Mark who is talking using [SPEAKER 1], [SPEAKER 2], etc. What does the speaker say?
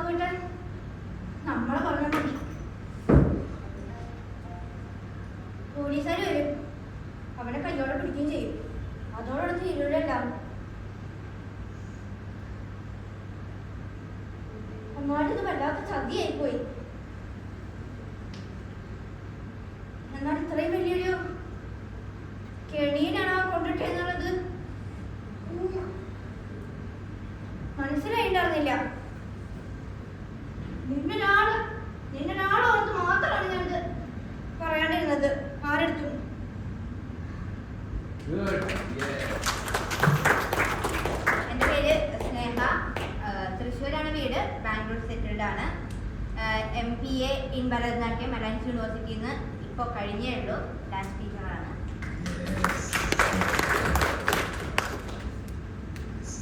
[SPEAKER 1] നോക്കട്ടെ. നമ്മളെ പറഞ്ഞ മതി. പോലീസുകാർ വരും, അവനെ കയ്യോടെ പിടിക്കുകയും ചെയ്യും. അതോടെ തീരൂലല്ല. അമ്മാടിത് വല്ലാത്ത ചതിയായി പോയി. എന്നാൽ ഇത്രയും വലിയൊരു കെണിയിലാണോ കൊണ്ടിട്ടെന്നുള്ളത് മനസ്സിലായിണ്ടായിരുന്നില്ല. നിന്നൊരാൾ ഓർത്ത് മാത്രമാണ് ഞാനിത് പറയാണ്ടിരുന്നത്. ആരെടുത്തു? എൻ്റെ പേര് സ്നേഹ. തൃശ്ശൂരാണ് വീട്. ബാംഗ്ലൂർ സെറ്റിൽഡ് ആണ്. MPA ഇൻ ഭരതനാട്യം അലയൻസ് യൂണിവേഴ്സിറ്റിയിൽ നിന്ന് ഇപ്പോൾ കഴിഞ്ഞേ ഉള്ളൂ. ഡാൻസ് ടീച്ചറാണ്.